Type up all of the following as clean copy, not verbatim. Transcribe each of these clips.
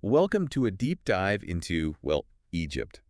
Welcome to a deep dive into, well, Egypt.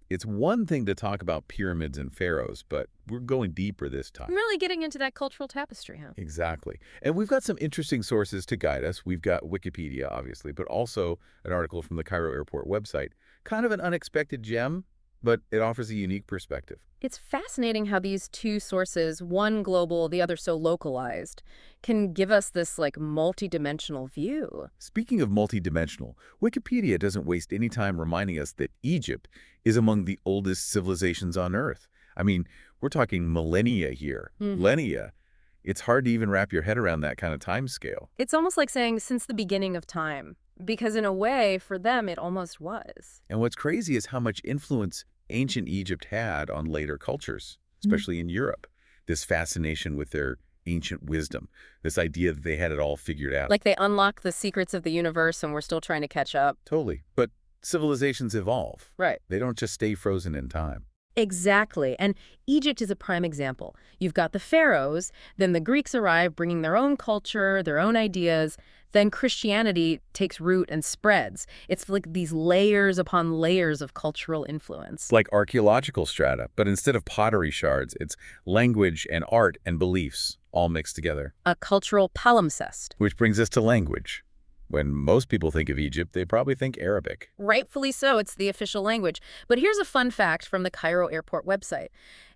It's one thing to talk about pyramids and pharaohs, but we're going deeper this time. I'm really getting into that cultural tapestry, huh? Exactly. And we've got some interesting sources to guide us. We've got Wikipedia, obviously, but also an article from the Cairo Airport website. Kind of an unexpected gem, but it offers a unique perspective. It's fascinating how these two sources, one global, the other so localized, can give us this multi-dimensional view. Speaking of multidimensional, Wikipedia doesn't waste any time reminding us that Egypt is among the oldest civilizations on Earth. I mean, we're talking millennia here. Hmm. Millennia. It's hard to even wrap your head around that kind of time scale. It's almost like saying since the beginning of time, because in a way, for them, it almost was. And what's crazy is how much influence ancient Egypt had on later cultures, especially in Europe. This fascination with their ancient wisdom, this idea that they had it all figured out. Like they unlock the secrets of the universe and we're still trying to catch up. Totally. But civilizations evolve. Right. They don't just stay frozen in time. Exactly. And Egypt is a prime example. You've got the pharaohs, then the Greeks arrive bringing their own culture, their own ideas, then Christianity takes root and spreads. It's like these layers upon layers of cultural influence. It's like archaeological strata, but instead of pottery shards, it's language and art and beliefs all mixed together. A cultural palimpsest. Which brings us to language. When most people think of Egypt, they probably think Arabic. Rightfully so, it's the official language. But here's a fun fact from the Cairo Airport website.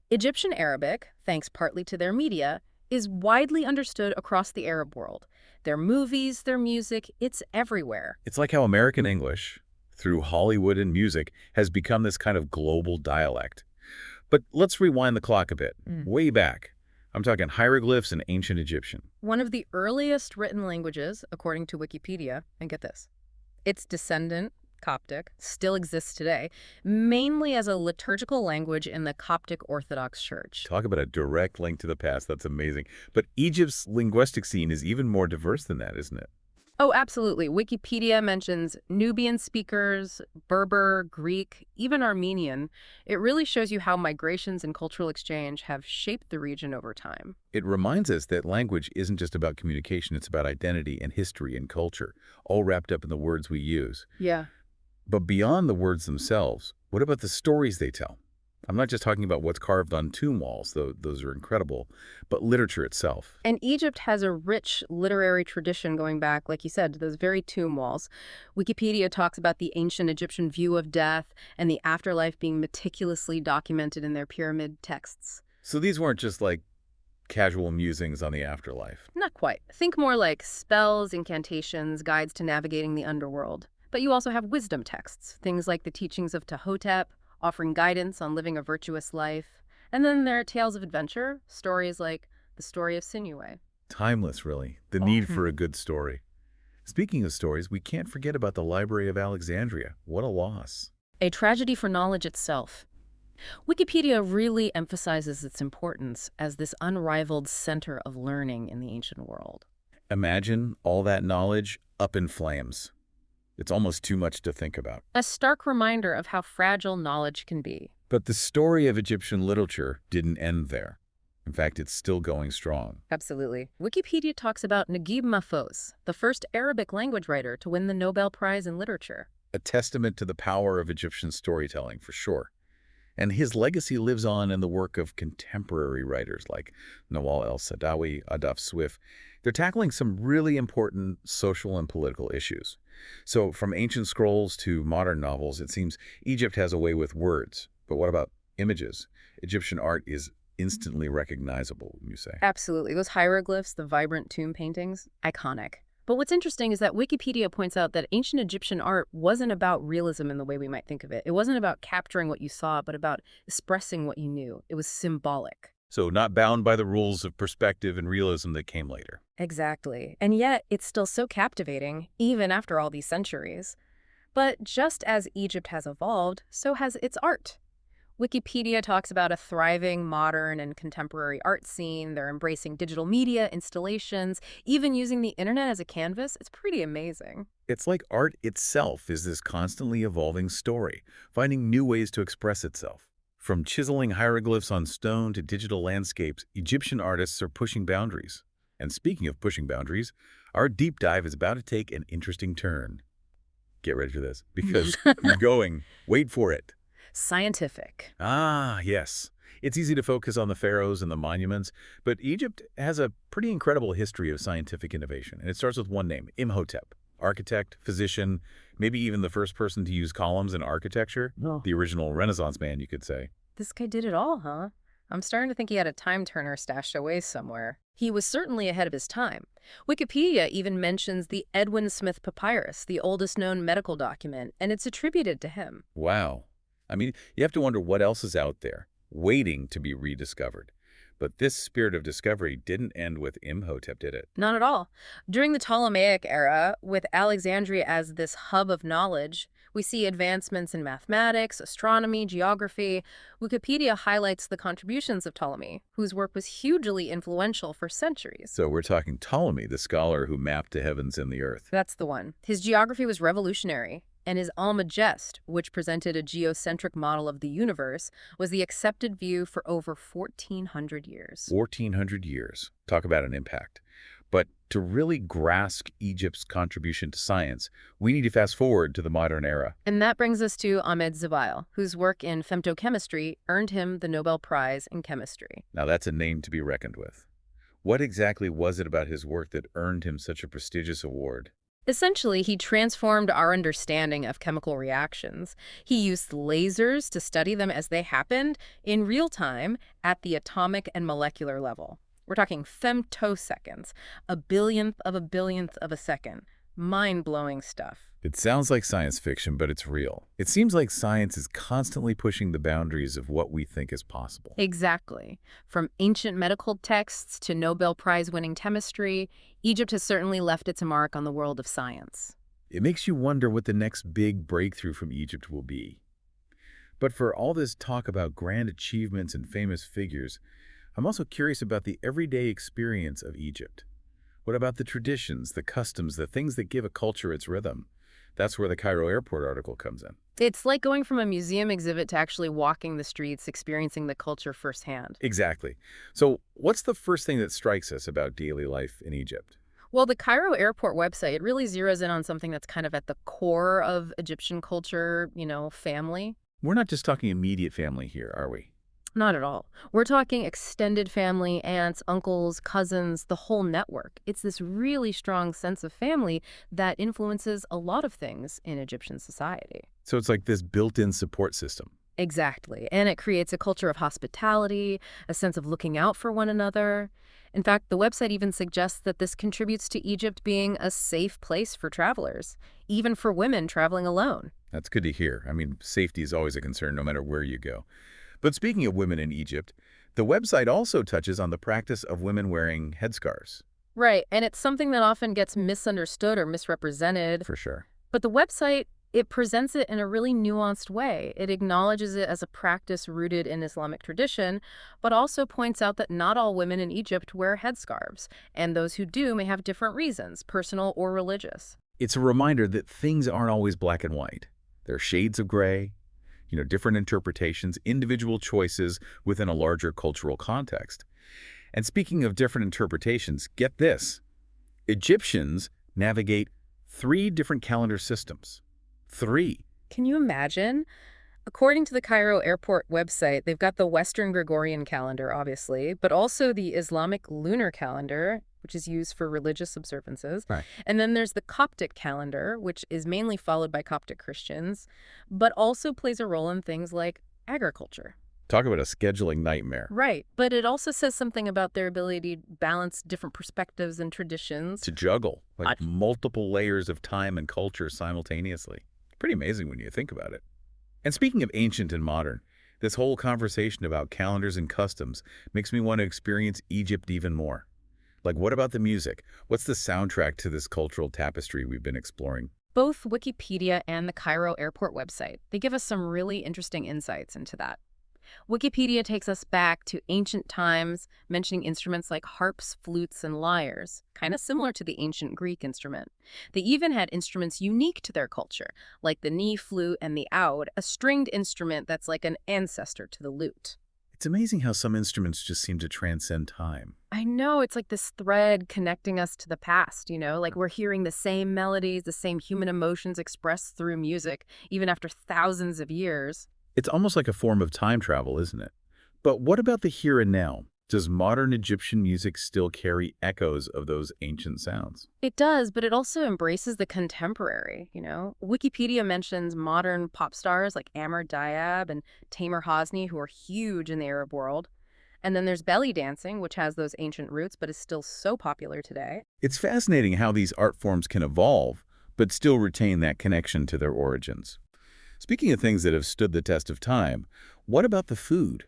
Egyptian Arabic, thanks partly to their media, is widely understood across the Arab world. Their movies, their music, it's everywhere. It's like how American English, through Hollywood and music, has become this kind of global dialect. But let's rewind the clock a bit, way back. I'm talking hieroglyphs and ancient Egyptian. One of the earliest written languages, according to Wikipedia, and get this, its descendant, Coptic, still exists today, mainly as a liturgical language in the Coptic Orthodox Church. Talk about a direct link to the past. That's amazing. But Egypt's linguistic scene is even more diverse than that, isn't it? Oh, absolutely. Wikipedia mentions Nubian speakers, Berber, Greek, even Armenian. It really shows you how migrations and cultural exchange have shaped the region over time. It reminds us that language isn't just about communication, it's about identity and history and culture, all wrapped up in the words we use. Yeah. But beyond the words themselves, what about the stories they tell? I'm not just talking about what's carved on tomb walls, though those are incredible, but literature itself. And Egypt has a rich literary tradition going back, like you said, to those very tomb walls. Wikipedia talks about the ancient Egyptian view of death and the afterlife being meticulously documented in their pyramid texts. So these weren't just like casual musings on the afterlife. Not quite. Think more like spells, incantations, guides to navigating the underworld. But you also have wisdom texts, things like the teachings of Tehotep, offering guidance on living a virtuous life. And then there are tales of adventure, stories like the story of Sinuhe. Timeless, really. The need for a good story. Speaking of stories, we can't forget about the Library of Alexandria. What a loss. A tragedy for knowledge itself. Wikipedia really emphasizes its importance as this unrivaled center of learning in the ancient world. Imagine all that knowledge up in flames. It's almost too much to think about. A stark reminder of how fragile knowledge can be. But the story of Egyptian literature didn't end there. In fact, it's still going strong. Absolutely. Wikipedia talks about Naguib Mahfouz, the first Arabic language writer to win the Nobel Prize in Literature. A testament to the power of Egyptian storytelling, for sure. And his legacy lives on in the work of contemporary writers like Nawal el-Saadawi, Adaf Swift. They're tackling some really important social and political issues. So from ancient scrolls to modern novels, it seems Egypt has a way with words. But what about images? Egyptian art is instantly recognizable, you say. Absolutely. Those hieroglyphs, the vibrant tomb paintings, iconic. But what's interesting is that Wikipedia points out that ancient Egyptian art wasn't about realism in the way we might think of it. It wasn't about capturing what you saw, but about expressing what you knew. It was symbolic. So not bound by the rules of perspective and realism that came later. Exactly. And yet, it's still so captivating, even after all these centuries. But just as Egypt has evolved, so has its art. Wikipedia talks about a thriving modern and contemporary art scene. They're embracing digital media, installations, even using the internet as a canvas. It's pretty amazing. It's like art itself is this constantly evolving story, finding new ways to express itself. From chiseling hieroglyphs on stone to digital landscapes, Egyptian artists are pushing boundaries. And speaking of pushing boundaries, our deep dive is about to take an interesting turn. Get ready for this, because you're going, wait for it. Scientific. Ah, yes. It's easy to focus on the pharaohs and the monuments, but Egypt has a pretty incredible history of scientific innovation, and it starts with one name, Imhotep. Architect, physician, maybe even the first person to use columns in architecture. Oh. The original Renaissance man, you could say. This guy did it all, huh? I'm starting to think he had a time turner stashed away somewhere. He was certainly ahead of his time. Wikipedia even mentions the Edwin Smith Papyrus, the oldest known medical document, and it's attributed to him. Wow. I mean, you have to wonder what else is out there, waiting to be rediscovered. But this spirit of discovery didn't end with Imhotep, did it? Not at all. During the Ptolemaic era, with Alexandria as this hub of knowledge, we see advancements in mathematics, astronomy, geography. Wikipedia highlights the contributions of Ptolemy, whose work was hugely influential for centuries. So we're talking Ptolemy, the scholar who mapped the heavens and the earth. That's the one. His geography was revolutionary, and his Almagest, which presented a geocentric model of the universe, was the accepted view for over 1,400 years. 1,400 years. Talk about an impact. But to really grasp Egypt's contribution to science, we need to fast forward to the modern era. And that brings us to Ahmed Zewail, whose work in femtochemistry earned him the Nobel Prize in Chemistry. Now that's a name to be reckoned with. What exactly was it about his work that earned him such a prestigious award? Essentially, he transformed our understanding of chemical reactions. He used lasers to study them as they happened in real time at the atomic and molecular level. We're talking femtoseconds, a billionth of a second. Mind-blowing stuff. It sounds like science fiction, but it's real. It seems like science is constantly pushing the boundaries of what we think is possible. Exactly. From ancient medical texts to Nobel Prize-winning chemistry, Egypt has certainly left its mark on the world of science. It makes you wonder what the next big breakthrough from Egypt will be. But for all this talk about grand achievements and famous figures, I'm also curious about the everyday experience of Egypt. What about the traditions, the customs, the things that give a culture its rhythm? That's where the Cairo Airport article comes in. It's like going from a museum exhibit to actually walking the streets, experiencing the culture firsthand. Exactly. So what's the first thing that strikes us about daily life in Egypt? Well, the Cairo Airport website, it really zeroes in on something that's kind of at the core of Egyptian culture, family. We're not just talking immediate family here, are we? Not at all. We're talking extended family, aunts, uncles, cousins, the whole network. It's this really strong sense of family that influences a lot of things in Egyptian society. So it's like this built-in support system. Exactly. And it creates a culture of hospitality, a sense of looking out for one another. In fact, the website even suggests that this contributes to Egypt being a safe place for travelers, even for women traveling alone. That's good to hear. I mean, safety is always a concern no matter where you go. But speaking of women in Egypt, the website also touches on the practice of women wearing headscarves. Right, and it's something that often gets misunderstood or misrepresented. For sure. But the website, it presents it in a really nuanced way. It acknowledges it as a practice rooted in Islamic tradition, but also points out that not all women in Egypt wear headscarves, and those who do may have different reasons, personal or religious. It's a reminder that things aren't always black and white. There are shades of gray, different interpretations, individual choices within a larger cultural context. And speaking of different interpretations, get this. Egyptians navigate 3 different calendar systems. 3. Can you imagine? According to the Cairo Airport website, they've got the Western Gregorian calendar, obviously, but also the Islamic lunar calendar, which is used for religious observances. Right. And then there's the Coptic calendar, which is mainly followed by Coptic Christians, but also plays a role in things like agriculture. Talk about a scheduling nightmare. Right. But it also says something about their ability to balance different perspectives and traditions. To juggle, like multiple layers of time and culture simultaneously. Pretty amazing when you think about it. And speaking of ancient and modern, this whole conversation about calendars and customs makes me want to experience Egypt even more. Like, what about the music? What's the soundtrack to this cultural tapestry we've been exploring? Both Wikipedia and the Cairo Airport website, they give us some really interesting insights into that. Wikipedia takes us back to ancient times, mentioning instruments like harps, flutes, and lyres, kind of similar to the ancient Greek instrument. They even had instruments unique to their culture, like the knee flute and the oud, a stringed instrument that's like an ancestor to the lute. It's amazing how some instruments just seem to transcend time. I know, it's like this thread connecting us to the past, like we're hearing the same melodies, the same human emotions expressed through music, even after thousands of years. It's almost like a form of time travel, isn't it? But what about the here and now? Does modern Egyptian music still carry echoes of those ancient sounds? It does, but it also embraces the contemporary. Wikipedia mentions modern pop stars like Amr Diab and Tamer Hosni, who are huge in the Arab world. And then there's belly dancing, which has those ancient roots, but is still so popular today. It's fascinating how these art forms can evolve, but still retain that connection to their origins. Speaking of things that have stood the test of time, what about the food?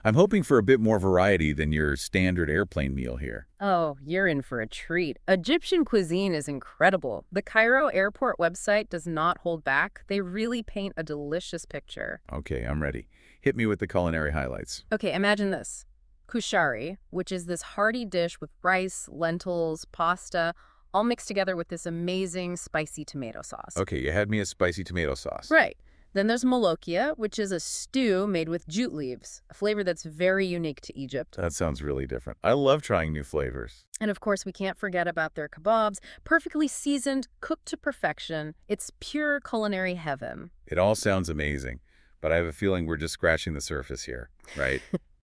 I'm hoping for a bit more variety than your standard airplane meal here. Oh, you're in for a treat. Egyptian cuisine is incredible. The Cairo airport website does not hold back. They really paint a delicious picture. Okay, I'm ready. Hit me with the culinary highlights. Okay, imagine this. Kushari, which is this hearty dish with rice, lentils, pasta, all mixed together with this amazing spicy tomato sauce. Okay, you had me a spicy tomato sauce. Right. Then there's molokia, which is a stew made with jute leaves, a flavor that's very unique to Egypt. That sounds really different. I love trying new flavors. And of course, we can't forget about their kebabs, perfectly seasoned, cooked to perfection. It's pure culinary heaven. It all sounds amazing, but I have a feeling we're just scratching the surface here, right?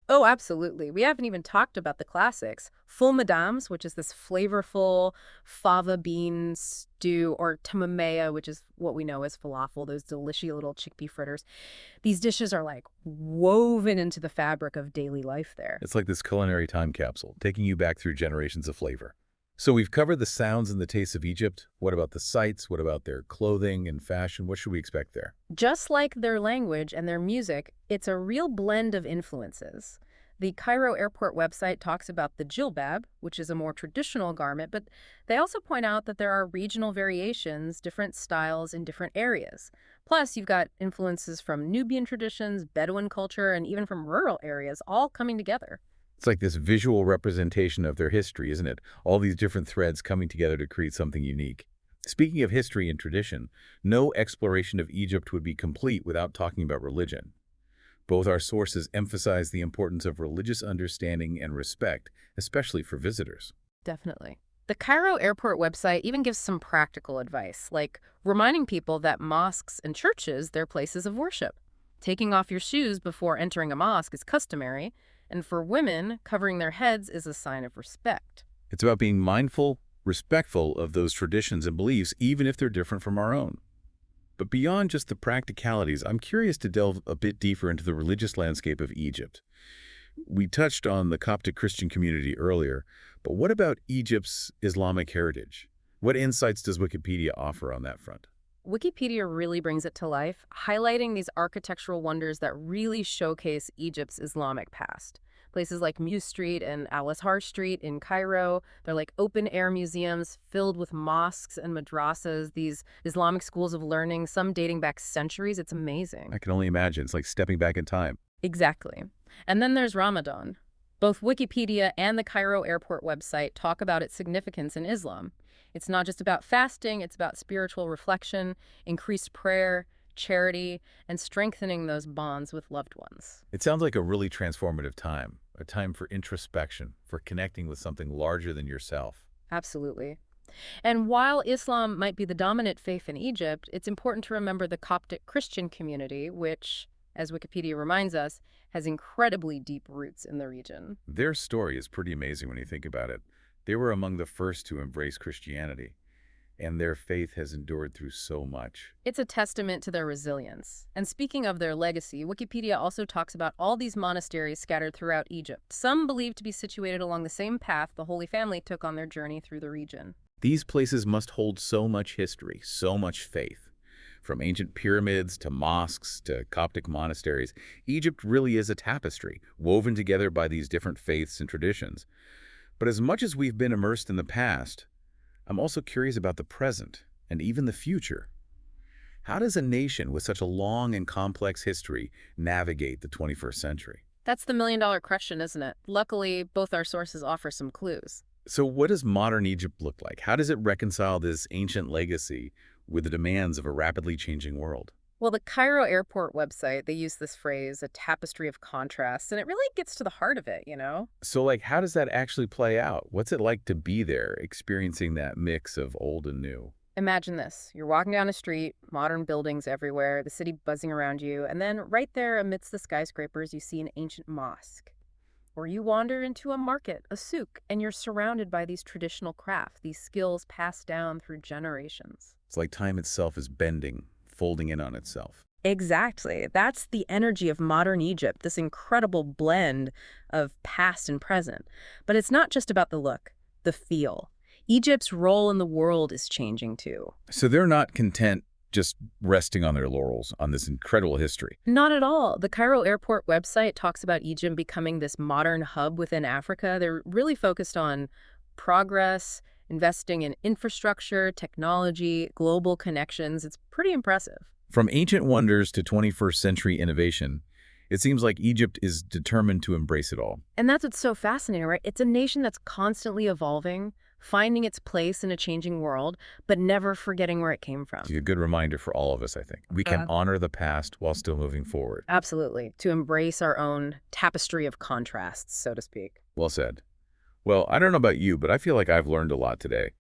Oh, absolutely. We haven't even talked about the classics. Full Madams, which is this flavorful fava bean stew, or tamamea, which is what we know as falafel, those delicious little chickpea fritters. These dishes are like woven into the fabric of daily life there. It's like this culinary time capsule, taking you back through generations of flavor. So we've covered the sounds and the tastes of Egypt. What about the sights? What about their clothing and fashion? What should we expect there? Just like their language and their music, it's a real blend of influences. The Cairo airport website talks about the jilbab, which is a more traditional garment, but they also point out that there are regional variations, different styles in different areas. Plus, you've got influences from Nubian traditions, Bedouin culture, and even from rural areas all coming together. It's like this visual representation of their history, isn't it? All these different threads coming together to create something unique. Speaking of history and tradition, no exploration of Egypt would be complete without talking about religion. Both our sources emphasize the importance of religious understanding and respect, especially for visitors. Definitely. The Cairo airport website even gives some practical advice, like reminding people that mosques and churches, they're places of worship. Taking off your shoes before entering a mosque is customary, and for women, covering their heads is a sign of respect. It's about being mindful, respectful of those traditions and beliefs, even if they're different from our own. But beyond just the practicalities, I'm curious to delve a bit deeper into the religious landscape of Egypt. We touched on the Coptic Christian community earlier, but what about Egypt's Islamic heritage? What insights does Wikipedia offer on that front? Wikipedia really brings it to life, highlighting these architectural wonders that really showcase Egypt's Islamic past. Places like Mews Street and Al Azhar Street in Cairo, they're like open-air museums filled with mosques and madrasas, these Islamic schools of learning, some dating back centuries. It's amazing. I can only imagine. It's like stepping back in time. Exactly. And then there's Ramadan. Both Wikipedia and the Cairo airport website talk about its significance in Islam. It's not just about fasting, it's about spiritual reflection, increased prayer, charity, and strengthening those bonds with loved ones. It sounds like a really transformative time, a time for introspection, for connecting with something larger than yourself. Absolutely. And while Islam might be the dominant faith in Egypt, it's important to remember the Coptic Christian community, which, as Wikipedia reminds us, has incredibly deep roots in the region. Their story is pretty amazing when you think about it. They were among the first to embrace Christianity, and their faith has endured through so much. It's a testament to their resilience. And speaking of their legacy, Wikipedia also talks about all these monasteries scattered throughout Egypt, some believed to be situated along the same path the Holy Family took on their journey through the region. These places must hold so much history, so much faith. From ancient pyramids to mosques to Coptic monasteries, Egypt really is a tapestry, woven together by these different faiths and traditions. But as much as we've been immersed in the past, I'm also curious about the present and even the future. How does a nation with such a long and complex history navigate the 21st century? That's the million-dollar question, isn't it? Luckily, both our sources offer some clues. So what does modern Egypt look like? How does it reconcile this ancient legacy with the demands of a rapidly changing world? Well, the Cairo airport website, they use this phrase, a tapestry of contrasts, and it really gets to the heart of it. So, like, how does that actually play out? What's it like to be there, experiencing that mix of old and new? Imagine this. You're walking down a street, modern buildings everywhere, the city buzzing around you, and then right there amidst the skyscrapers, you see an ancient mosque. Or you wander into a market, a souk, and you're surrounded by these traditional crafts, these skills passed down through generations. It's like time itself is bending, folding in on itself. Exactly. That's the energy of modern Egypt, this incredible blend of past and present. But it's not just about the look, the feel. Egypt's role in the world is changing too. So they're not content just resting on their laurels on this incredible history. Not at all. The Cairo airport website talks about Egypt becoming this modern hub within Africa. They're really focused on progress, investing in infrastructure, technology, global connections. It's pretty impressive. From ancient wonders to 21st century innovation, it seems like Egypt is determined to embrace it all. And that's what's so fascinating, right? It's a nation that's constantly evolving, finding its place in a changing world, but never forgetting where it came from. It's a good reminder for all of us, I think. We can honor the past while still moving forward. Absolutely. To embrace our own tapestry of contrasts, so to speak. Well said. Well, I don't know about you, but I feel like I've learned a lot today.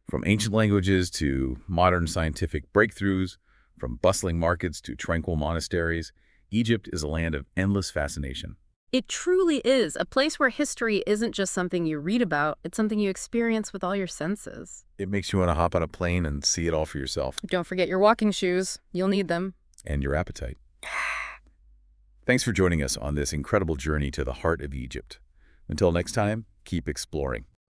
From ancient languages to modern scientific breakthroughs, from bustling markets to tranquil monasteries, Egypt is a land of endless fascination. It truly is a place where history isn't just something you read about, it's something you experience with all your senses. It makes you want to hop on a plane and see it all for yourself. Don't forget your walking shoes. You'll need them. And your appetite. Thanks for joining us on this incredible journey to the heart of Egypt. Until next time, keep exploring.